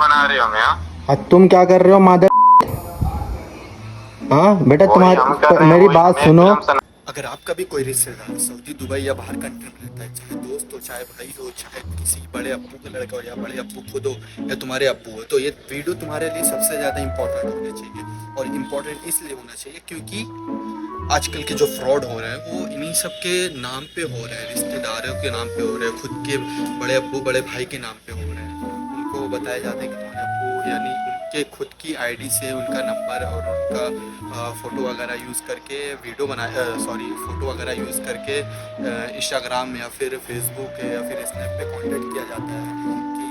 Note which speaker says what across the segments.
Speaker 1: बना रहे हो हमें?
Speaker 2: अब तुम क्या कर रहे हो मादर? हाँ बेटा, तुम्हारी मेरी बात सुनो।
Speaker 3: अगर आपका भी कोई रिश्तेदार सऊदी, दुबई या बाहर कंट्री में रहता है, चाहे दोस्त हो, चाहे भाई हो, चाहे किसी बड़े अप्पू का लड़का हो या बड़े अप्पू खुद हो या तुम्हारे अप्पू हो, तो ये वीडियो तुम्हारे लिए सबसे ज़्यादा इंपॉर्टेंट होना चाहिए। और इम्पोर्टेंट इसलिए होना चाहिए क्योंकि आजकल के जो फ्रॉड हो रहे हैं वो इन्हीं सब के नाम पे हो रहे हैं, रिश्तेदारों के नाम पे हो रहे हैं, खुद के बड़े अप्पू बड़े भाई के नाम पे हो रहे हैं। उनको बताया जाता है कि तुम्हारे अप्पू, यानी उनके खुद की आईडी से उनका नंबर और उनका फ़ोटो वगैरह यूज़ करके फ़ोटो वगैरह यूज़ करके इंस्टाग्राम या फिर फेसबुक या फिर स्नैप पे कांटेक्ट किया जाता है कि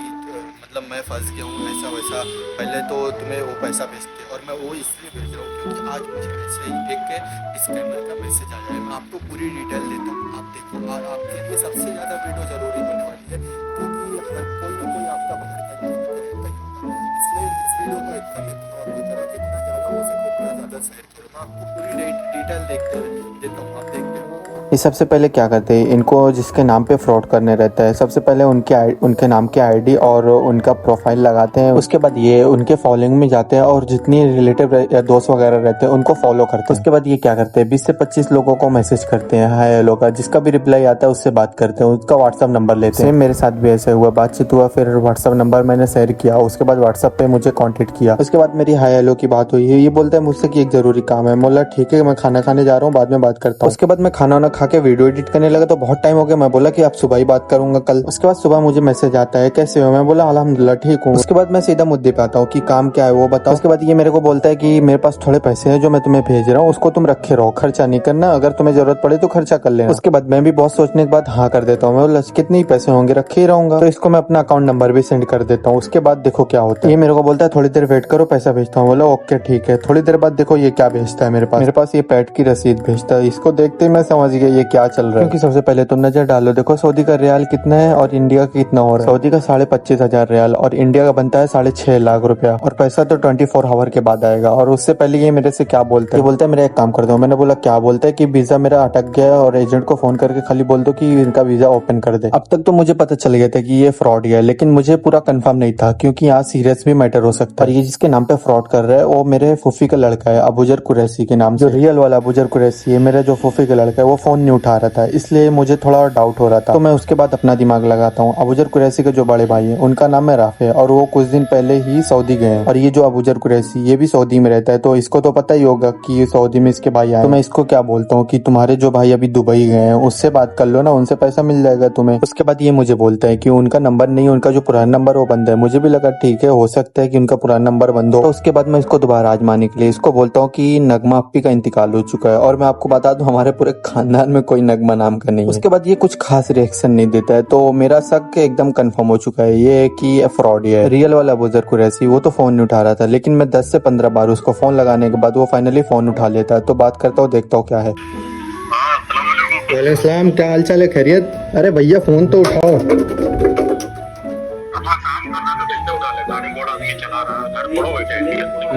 Speaker 3: मतलब मैं फंस गया हूँ, ऐसा वैसा। पहले तो तुम्हें वो पैसा भेजते, और मैं वो इसलिए भेज रहा हूँ क्योंकि आज मुझे ऐसे ही एक स्कैमर का मैसेज आया है। मैं आपको पूरी डिटेल देता हूँ, आप देखो। और आपके लिए सबसे ज़्यादा वीडियो ज़रूरी होने वाली है क्योंकि हर कोई ना कोई आपका बाहर का रहता ही होगा, इसलिए इस वीडियो को इतना देखो और ये करो जितना ज़्यादा हो सके उतना ज़्यादा शेयर करो। मैं आपको पूरी डिटेल देता हूँ, आप देखते हो।
Speaker 2: ये सबसे पहले क्या करते हैं, इनको जिसके नाम पे फ्रॉड करने रहता है, सबसे पहले उनके नाम की आईडी और उनका प्रोफाइल लगाते हैं। उसके बाद ये उनके फॉलोइंग में जाते हैं और जितनी रिलेटिव या दोस्त वगैरह रहते हैं उनको फॉलो करते हैं। उसके बाद ये क्या करते हैं, 20 से 25 लोगों को मैसेज करते हैं, हाय हेलो का। जिसका भी रिप्लाई आता है उससे बात करते हैं, उसका व्हाट्सअप नंबर लेते हैं। सेम मेरे साथ भी ऐसा हुआ, बातचीत हुआ, फिर व्हाट्सअप नंबर मैंने शेयर किया, उसके बाद व्हाट्सअप पे मुझे कॉन्टेक्ट किया। उसके बाद मेरी हाय हेलो की बात हुई है। ये बोलता है मुझसे कि एक जरूरी काम है। बोला ठीक है, मैं खाना खाने जा रहा हूँ, बाद में बात करता हूँ। उसके बाद मैं खाना वाना खा के वीडियो एडिट करने लगा तो बहुत टाइम हो गया। मैं बोला कि आप सुबह ही बात करूंगा कल। उसके बाद सुबह मुझे मैसेज आता है, कैसे हो? मैं बोला अल्हम्दुलिल्लाह ठीक हूँ। उसके बाद मैं सीधा मुद्दे पे आता हूँ कि काम क्या है वो बताओ। उसके बाद ये मेरे को बोलता है कि मेरे पास थोड़े पैसे हैं जो मैं तुम्हें भेज रहा हूँ, उसको तुम रखे रहो, खर्चा नहीं करना, अगर तुम्हें जरूरत पड़े तो खर्चा कर लेना। उसके बाद मैं भी बहुत सोचने के बाद हाँ कर देता हूँ। मैं बोला कितने पैसे होंगे, रखे ही रहूंगा। तो इसको मैं अपना अकाउंट नंबर भी सेंड कर देता हूँ। उसके बाद देखो क्या होता है, ये मेरे को बोलता है थोड़ी देर वेट करो, पैसा भेजता हूँ। बोला ओके ठीक है। थोड़ी देर बाद देखो ये क्या भेजता है मेरे पास ये पैट की रसीद भेजता है। इसको देखते ही मैं समझ गया ये क्या चल रहा है, क्योंकि सबसे पहले तुम नजर डालो, देखो सऊदी का रियाल कितना है और इंडिया का कितना हो रहा है। सऊदी का 25,500 रियाल और इंडिया का बनता है 6.5 लाख रुपया, और पैसा तो 24 आवर के बाद आएगा। और उससे पहले ये मेरे से क्या बोलता है, ये बोलता है मेरा एक काम कर दो। मैंने बोला क्या? बोलता है कि वीजा मेरा अटक गया है और एजेंट को फोन करके खाली बोल दो कि इनका वीजा ओपन कर दे। अब तक तो मुझे पता चल गया था कि ये फ्रॉड है, लेकिन मुझे पूरा कंफर्म नहीं था क्योंकि यहाँ सीरियस भी मैटर हो सकता है। और ये जिसके नाम पे फ्रॉड कर रहा है वो मेरे फूफी का लड़का है, अबूजर कुरैशी के नाम से। जो रियल वाला अबूजर कुरैशी है, मेरा जो फूफी का लड़का है, वो फोन नहीं उठा रहा था, इसलिए मुझे थोड़ा डाउट हो रहा था। तो मैं उसके बाद अपना दिमाग लगाता हूँ। अबूजर कुरैशी के जो बड़े भाई है उनका नाम है राफे, और वो कुछ दिन पहले ही सऊदी गए हैं। और ये जो अबूजर कुरैशी ये भी सऊदी में रहता है, तो इसको तो पता ही होगा कि ये सऊदी में इसके भाई आए। तो मैं इसको क्या बोलता हूँ कि तुम्हारे जो भाई अभी दुबई गए हैं उससे बात कर लो ना, उनसे पैसा मिल जाएगा तुम्हें। उसके बाद ये मुझे बोलता है कि उनका नंबर नहीं, उनका जो पुराना नंबर वो बंद है। मुझे भी लगा ठीक है, हो सकता है कि उनका पुराना नंबर बंद हो। तो उसके बाद मैं इसको दोबारा आजमाने के लिए इसको बोलता हूँ कि नगमा अप्पी का इंतकाल हो चुका है, और मैं आपको बता दूं हमारे पूरे खानदान में कोई नगमा नाम का नहीं है। उसके बाद ये कुछ खास रिएक्शन नहीं देता है, तो मेरा शक एकदम कंफर्म हो चुका है ये कि फ्रॉड है। रियल वाला अबूजर कुरैशी वो तो फोन नहीं उठा रहा था, लेकिन मैं 10 से 15 बार उसको फोन लगाने के बाद वो फाइनली फोन उठा लेता है। तो बात करता हूँ, देखता हूँ क्या है। वालेकुम, क्या हाल चाल है? खैरियत? अरे भैया फोन तो उठाओ।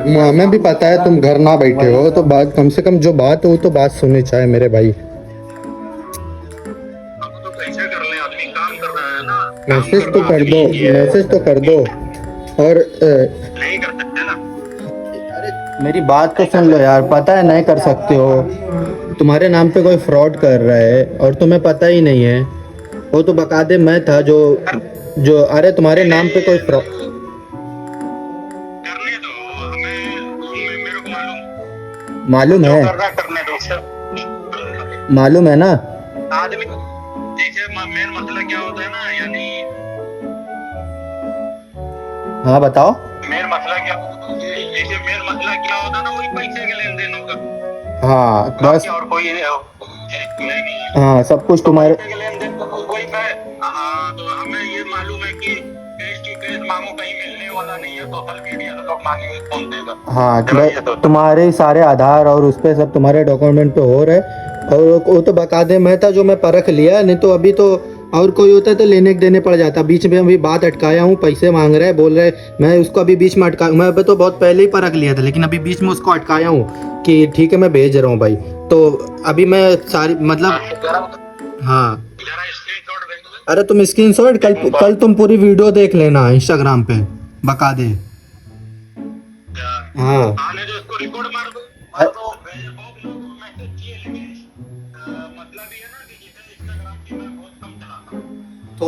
Speaker 2: हमें भी पता है तुम घर ना बैठे हो, तो बात कम से कम जो बात हो तो बात सुननी चाहिए मेरे भाई। मैसेज तो कर दो, मैसेज तो कर दो। और
Speaker 1: नहीं कर सकते ना।
Speaker 2: अरे मेरी बात तो सुन लो यार, पता है नहीं कर सकते हो। तुम्हारे नाम पे कोई फ्रॉड कर रहा है और तुम्हें पता ही नहीं है। वो तो बकायदे मैं था जो अरे तुम्हारे नाम पे कोई फ्रॉड।
Speaker 1: करने दो हमें, मेरे को मालूम
Speaker 2: मालूम है,
Speaker 1: करने दो।
Speaker 2: मालूम है ना
Speaker 1: आदमी देखिए, मेन मसला क्या होता है ना, यानी
Speaker 2: हाँ बताओ।
Speaker 1: मेन मसला क्या होता है ना, वही पैसे के लेन देनों का।
Speaker 2: हाँ बस,
Speaker 1: और कोई नहीं।
Speaker 2: हाँ सब कुछ तुम्हारे।
Speaker 1: पैसे के लेन देन तो कोई मैं, हाँ तो हमें ये मालूम है कि केस टू केस मांगो कहीं मिलने वाला नहीं है, सोशल मीडिया से लोग मांगेंगे कौन देगा।
Speaker 2: हाँ तुम्हारे सारे आधार और उस पे सब तुम्हारे डॉक्यूमेंट पे हो रहे, और वो तो बकायदे मैं था जो मैं परख लिया, नहीं तो अभी तो और कोई होता है तो लेने देने पड़ जाता। बीच में अभी बात अटकाया हूँ, पैसे मांग रहे बोल रहे, मैं उसको अभी बीच में अटका, मैं अभी तो बहुत पहले ही परख लिया था, लेकिन अभी बीच में उसको अटकाया हूँ कि ठीक है मैं भेज रहा हूँ भाई। तो अभी मैं सारी मतलब हाँ, अरे तुम स्क्रीनशॉट कल तुम पूरी वीडियो देख लेना इंस्टाग्राम पे,
Speaker 3: बका दे।
Speaker 1: क्या
Speaker 3: हाँ
Speaker 1: आने जो इसको रिकॉर्ड मार दो बहुत लोग मैसेज किए, लेकिन मतलब ये है ना कि जैसे इंस्टाग्राम की मैं बहुत कम चलाता हूँ।
Speaker 3: तो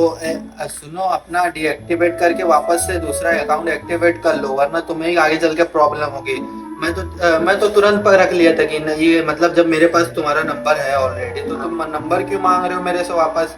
Speaker 3: सुनो, अपना डीएक्टिवेट करके वापस से दूसरा अकाउंट एक्टिवेट कर लो, वरना तुम्हें ही आगे चल के प्रॉब्लम होगी। मैं तो तुरंत पर रख लिया था कि ये मतलब जब मेरे पास तुम्हारा नंबर है ऑलरेडी, तो तुम नंबर क्यों मांग रहे हो मेरे से वापस।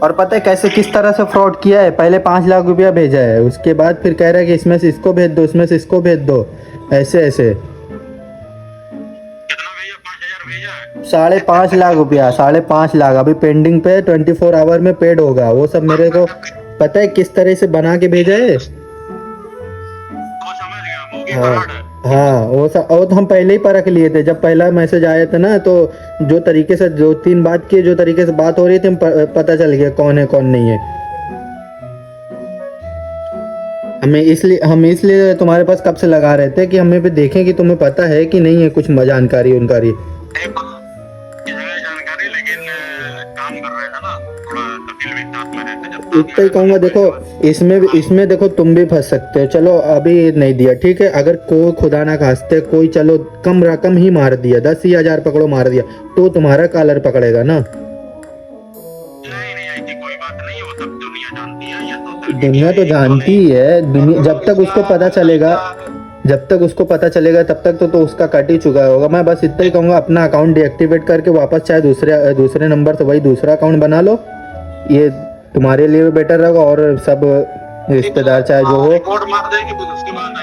Speaker 3: और पता है कैसे किस तरह से फ्रॉड किया है? पहले 5 लाख रुपया भेजा है, उसके बाद फिर कह रहा है कि इसमें से इसको भेज दो, इसमें से इसको भेज दो, ऐसे ऐसे।
Speaker 1: कितना भैया? 5,000 भेजा है?
Speaker 3: 5.5 लाख रुपया, 5.5 लाख अभी पेंडिंग पे, 24 आवर में पेड होगा। वो सब मेरे को पता है किस तरह से बना के भेजा है।
Speaker 1: वो समझ गया, मूवी
Speaker 3: हाँ
Speaker 1: फ्रॉड है।
Speaker 3: हाँ, वो तो हम पहले ही परख लिए थे। जब पहला मैसेज आया था ना, तो जो तरीके से 2-3 बात की, जो तरीके से बात हो रही थी, हम पता चल गया कौन है कौन नहीं है। हम इसलिए तुम्हारे पास कब से लगा रहे थे कि हमें भी देखें कि तुम्हें पता है कि नहीं है कुछ जानकारी उनकारी।
Speaker 1: जानकारी, लेकिन काम कर रहे थे ना, थोड़ा तकलीफ भी साथ में रहते। जब
Speaker 3: इतना ही कहूँगा, देखो इसमें देखो तुम भी फंस सकते हो। चलो अभी नहीं दिया, ठीक है, अगर कोई खुदा ना खास्ते कोई चलो कम रकम ही मार दिया, 10 ही 1000 पकड़ो मार दिया, तो तुम्हारा कॉलर पकड़ेगा ना।
Speaker 1: नहीं ऐसी कोई बात नहीं है, वो सब दुनिया जानती है। ये तो
Speaker 3: दुनिया तो जानती ही है, दुनिया जब तक उसको पता चलेगा तब तक तो उसका कट ही चुका होगा। मैं बस इतना ही कहूँगा, अपना अकाउंट डीएक्टिवेट करके वापस चाहे दूसरे नंबर से वही दूसरा अकाउंट बना लो, ये तुम्हारे लिए भी बेटर रहेगा। और सब रिश्तेदार चाहे जो हो,
Speaker 1: रिकॉर्ड मार देंगे, फिर उसके बाद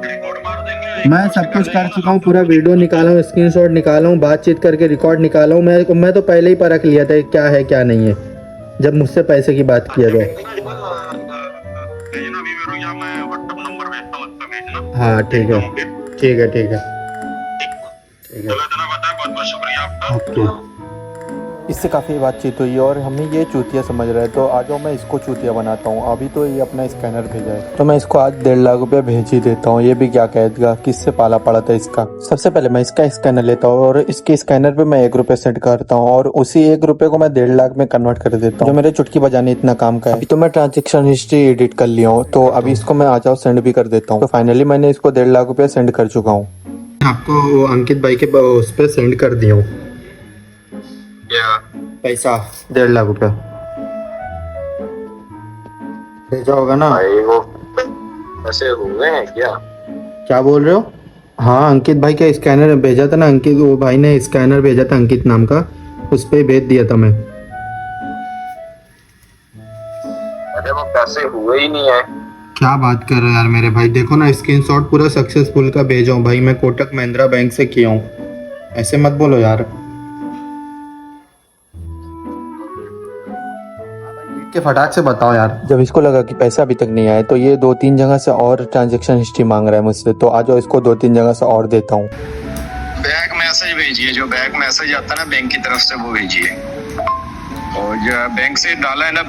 Speaker 1: रिकॉर्ड मार देंगे।
Speaker 3: मैं सब कुछ कर चुका हूँ, पूरा वीडियो निकाला हूँ, स्क्रीनशॉट निकाला हूँ, बातचीत करके रिकॉर्ड निकाला हूँ। मैं तो पहले ही परख लिया था क्या है क्या नहीं है, जब मुझसे पैसे की बात किया गया।
Speaker 1: मैं व्हाट्सएप नंबर भेजता हूँ, उस पर भेजना।
Speaker 3: हाँ ठीक है ठीक है ठीक है।
Speaker 1: चलो इतना बता, बहुत बहुत शुक्रिया आपका।
Speaker 2: इससे काफ़ी बातचीत हुई और हमें ये चूतिया समझ रहा है, तो आ जाओ मैं इसको चूतिया बनाता हूँ। अभी तो ये अपना स्कैनर भेजा है, तो मैं इसको आज 1.5 लाख रुपया भेज ही देता हूँ। ये भी क्या कहेगा, किससे पाला पड़ा था इसका। सबसे पहले मैं इसका स्कैनर लेता हूँ और इसके स्कैनर पे मैं 1 रुपया सेंड करता हूँ और उसी 1 रुपये को मैं 1.5 लाख में कन्वर्ट कर देता हूँ, जो मेरे चुटकी बजाने इतना काम का है। अभी तो मैं ट्रांजेक्शन हिस्ट्री एडिट कर लिया हूँ, तो अभी इसको मैं आ जाओ सेंड भी कर देता हूँ। तो फाइनली मैंने इसको 1.5 लाख रुपया सेंड कर चुका हूँ। आपको अंकित भाई के उस पर सेंड कर दिया हूँ पैसा, 1.5 लाख रुपया भेजा होगा ना।
Speaker 1: वो ऐसे हुए हैं
Speaker 3: क्या बोल रहे हो? हाँ, अंकित भाई का स्कैनर भेजा था ना, अंकित वो भाई ने स्कैनर भेजा था अंकित नाम का, उस पे भेज दिया था मैं।
Speaker 1: अरे वो पैसे हुए ही नहीं है।
Speaker 3: क्या बात कर रहे हो यार मेरे भाई, देखो ना स्क्रीनशॉट पूरा सक्सेसफुल का भेजा हूँ भाई, मैं कोटक महिंद्रा बैंक से किया हूँ। ऐसे मत बोलो यार, के फटाक से बताओ यार। जब इसको लगा कि पैसा अभी तक नहीं आया, तो ये 2-3 जगह से और ट्रांजैक्शन हिस्ट्री मांग रहा है मुझसे, तो आज इसको 2-3 जगह से और देता हूँ।
Speaker 1: बैक मैसेज भेजिए, जो बैक मैसेज आता है ना बैंक की तरफ से, वो भेजिए। और जो बैंक से डाला है ना,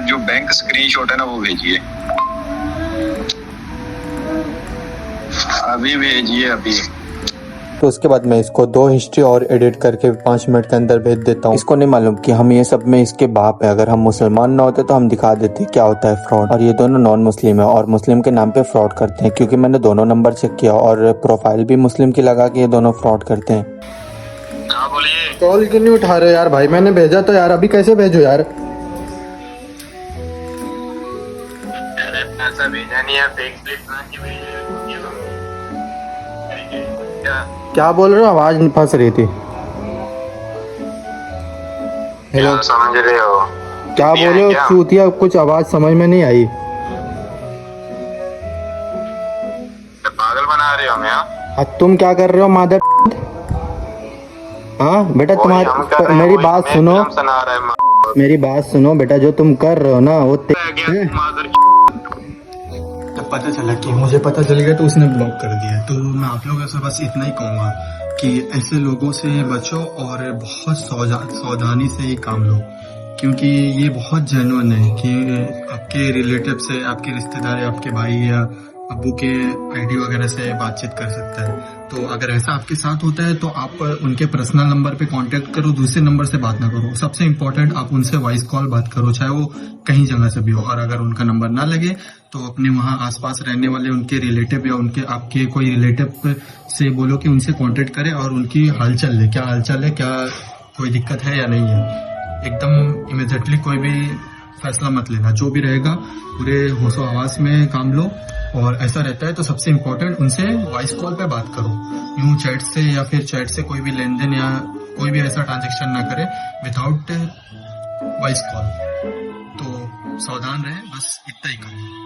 Speaker 1: जो बैंक स्क्रीनशॉट है ना, वो भेजिए। अभी भेजिए अभी।
Speaker 2: तो उसके बाद मैं इसको 2 हिस्ट्री और एडिट करके 5 मिनट के अंदर भेज देता हूँ। इसको नहीं मालूम कि हम ये सब में इसके बाप है। अगर हम मुसलमान ना होते तो हम दिखा देते क्या होता है फ्रॉड। और ये दोनों नॉन मुस्लिम है और मुस्लिम के नाम पे फ्रॉड करते हैं, क्योंकि मैंने दोनों नंबर चेक किया और प्रोफाइल भी मुस्लिम की लगा के ये दोनों फ्रॉड करते हैं।
Speaker 1: हाँ बोलिए।
Speaker 3: कॉल क्यों नहीं उठा रहे यार भाई? मैंने भेजा तो यार, अभी कैसे भेजो यार?
Speaker 1: अरे पैसा भेजा नहीं है, बैंक स्लिप ना कि भेजे।
Speaker 3: क्या बोल रहे हो? आवाज फंस रही थी। हेलो,
Speaker 1: समझ रहे हो?
Speaker 3: क्या बोल रहे हो चूतिया? कुछ आवाज समझ में नहीं आई।
Speaker 1: पागल बना रहे हो हमें?
Speaker 3: हाँ, तुम क्या कर रहे हो मादर? हाँ बेटा, तुम्हारी मेरी बात सुनो, मेरी बात सुनो बेटा, जो तुम कर रहे हो ना वो जब पता चला कि मुझे पता चल गया तो उसने ब्लॉक कर दिया। तो मैं आप लोगों से बस इतना ही कहूँगा कि ऐसे लोगों से बचो और बहुत सावधानी से ही काम लो, क्योंकि ये बहुत जेन्युइन है कि आपके रिलेटिव से, आपके रिश्तेदार या आपके भाई या अब्बू के आईडी वगैरह से बातचीत कर सकता है। तो अगर ऐसा आपके साथ होता है तो आप उनके पर्सनल नंबर पे कांटेक्ट करो, दूसरे नंबर से बात ना करो। सबसे इम्पोर्टेंट, आप उनसे वॉइस कॉल बात करो, चाहे वो कहीं जगह से भी हो। और अगर उनका नंबर ना लगे तो अपने वहाँ आसपास रहने वाले उनके रिलेटिव या उनके आपके कोई रिलेटिव से बोलो कि उनसे कांटेक्ट करें और उनकी हालचाल ले, क्या हालचाल है, क्या कोई दिक्कत है या नहीं है। एकदम इमीडिएटली कोई भी फैसला मत लेना, जो भी रहेगा पूरे होशो हवास में काम लो। और ऐसा रहता है तो सबसे इम्पोर्टेंट, उनसे वॉइस कॉल पे बात करो, यूं चैट से या फिर चैट से कोई भी लेन देन या कोई भी ऐसा ट्रांजेक्शन ना करे विदाउट वॉइस कॉल। तो सावधान रहे, बस इतना ही करो।